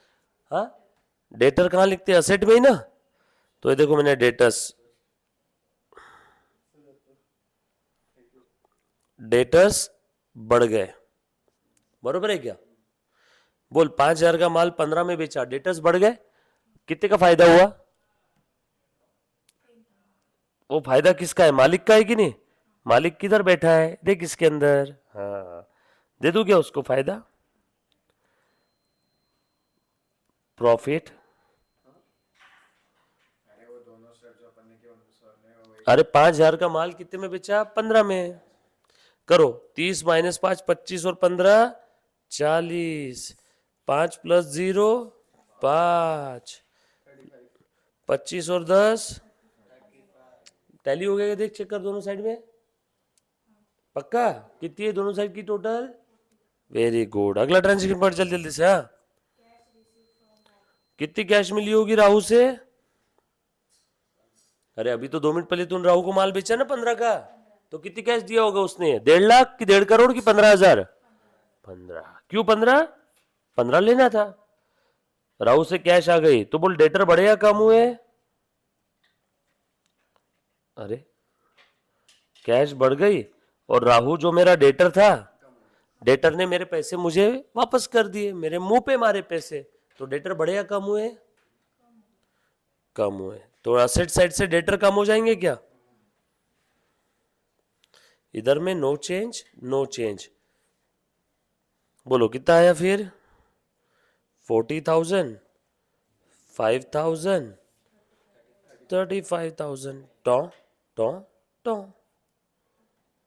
हाँ, डेटर। कहाँ लिखते हैं? असेट में ही ना। तो ये देखो मैंने डेटर्स, डेटर्स बढ़ गए, बरोबर है क्या? बोल, 5,000 का माल 15 में बेचा, डेटर्स बढ़ गए, कितने का फायदा हुआ? वो फायदा किसका है? मालिक का है कि नहीं? मालिक किधर बैठा है? देख इसके अंदर। हाँ, दे दूं क्या उसको फायदा? प्रॉफिट। अरे 5,000 का माल कितने में बेचा? 15 में। करो, 30 - 5 25 और 15 40, 5 + 0 5, 25 और 10 टैली हो गया? देख, चेक कर दोनों साइड में। पक्का? कितनी है दोनों साइड की टोटल? Very good. अगला ट्रांजेक्शन पढ़ चल जल्दी से। हाँ, कितनी कैश मिली होगी राहु से? अरे अभी तो 2 मिनट पहले तूने राहु को माल बेचा ना 15 का, तो कितनी कैश दिया होगा उसने? 1.5 लाख कि 1.5 करोड़ की 15,000? 15। क्यों 15? 15 लेना था। राहु से कैश आ गई, तो बोल डेटर बढ़े या कम हुए? अरे कैश बढ़ गई, और राहु जो मेरा डेटर था, डेटर ने मेरे पैसे मुझे वापस कर दिए, मेरे मुंह पे मारे पैसे, तो डेटर बढ़े या कम हुए? कम हुए। तो असेट साइड से डेटर कम हो जाएंगे क्या? इधर में नो चेंज, नो चेंज। बोलो कितना आया फिर? 40,000, 5,000, 35,000। टॉ टॉ टॉ,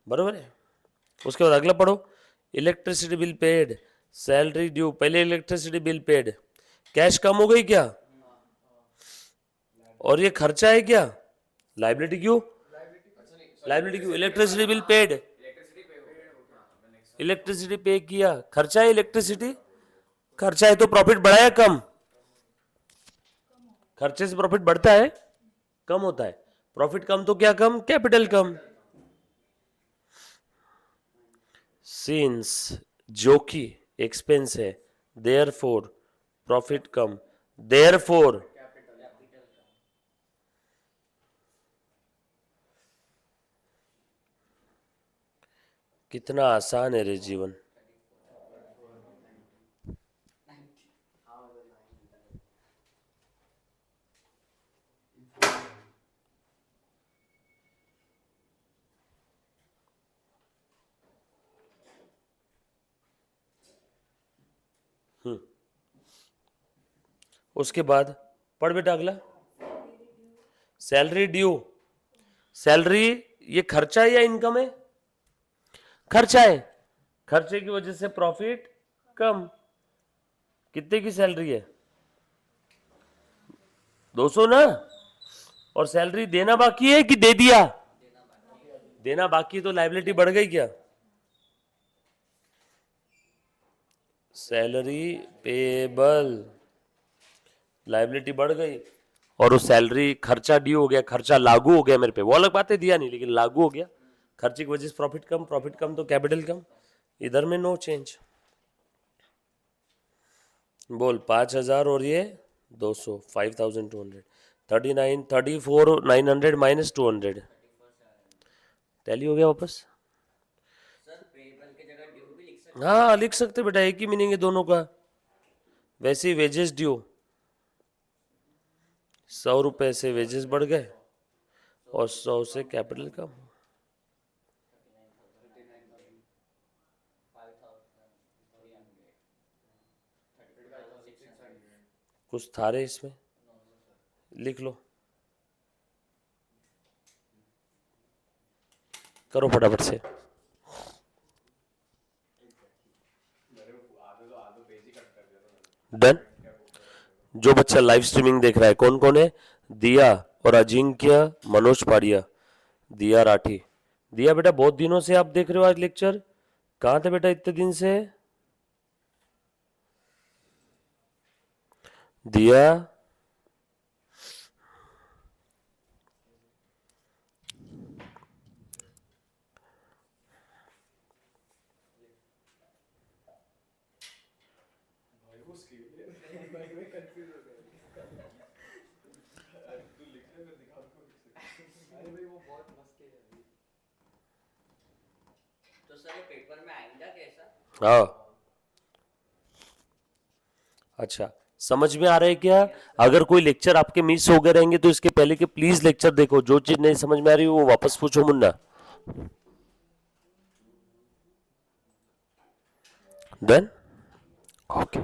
बरोबर है। उसके बाद अगला पढ़ो। Electricity bill paid, salary due. पहले इलेक्ट्रिसिटी बिल पेड, कैश कम हो गई क्या? और ये खर्चा है क्या? लाइबिलिटी। क्यों लाइबिलिटी? क्यों? इलेक्ट्रिसिटी बिल पेड, इलेक्ट्रिसिटी पे किया, खर्चा है इलेक्ट्रिसिटी। खर्चा है तो प्रॉफिट बढ़ा या कम? खर्चे से प्रॉफिट बढ़ता है, कम होता है? प्रॉफिट कम तो क्या कम? कैपिटल कम। सिंस जो कि एक्सपेंस है, देयरफॉर प्रॉफिट कम, देयरफॉर। कितना आसान है रे जीवन। उसके बाद पढ़ बेटा अगला। Salary due. सैलरी ये खर्चा है या इनकम है? खर्चा है। खर्चे की वजह से प्रॉफिट कम। कितने की सैलरी है? 200 ना। और सैलरी देना बाकी है कि दे दिया? देना बाकी, तो लाइबिलिटी बढ़ गई क्या? सैलरी पेबल, लाइबिलिटी बढ़ गई। और वो सैलरी खर्चा ड्यू हो गया, खर्चा लागू हो गया मेरे पे, वो अलग बात है, दिया नहीं लेकिन लागू हो गया। खर्चे की वजह से प्रॉफिट कम, प्रॉफिट कम तो कैपिटल कम। इधर में नो चेंज। बोल 5,000 और ये 200, 5,200, 39, 34, 900 - 200 टैली हो गया वापस। सर पेबल की जगह ड्यू भी लिख सकते हाँ लिख सकते बेटा, एक ही मीनिंग है दोनों का। वैसे ही वेजेस ड्यू, 100 रुपए से वेजेस बढ़ गए और 100 से कैपिटल कम। कुछ था रे इसमें, लिख लो, करो फटाफट से। डन जो बच्चा लाइव स्ट्रीमिंग देख रहा है, कौन कौन है? दिया और अजिंक्य, मनोज पाड़िया, दिया राठी। दिया बेटा बहुत दिनों से आप देख रहे हो आज लेक्चर, कहाँ थे बेटा इतने दिन से? दिया, अरे भाई वो बहुत मस्त है अभी। तो सर ये पेपर में आएगा कैसा? हाँ अच्छा, समझ में आ रहा है क्या? अगर कोई लेक्चर आपके मिस हो गए रहेंगे तो इसके पहले के प्लीज लेक्चर देखो, जो चीज नहीं समझ में आ रही वो वापस पूछो मुन्ना। Done, okay.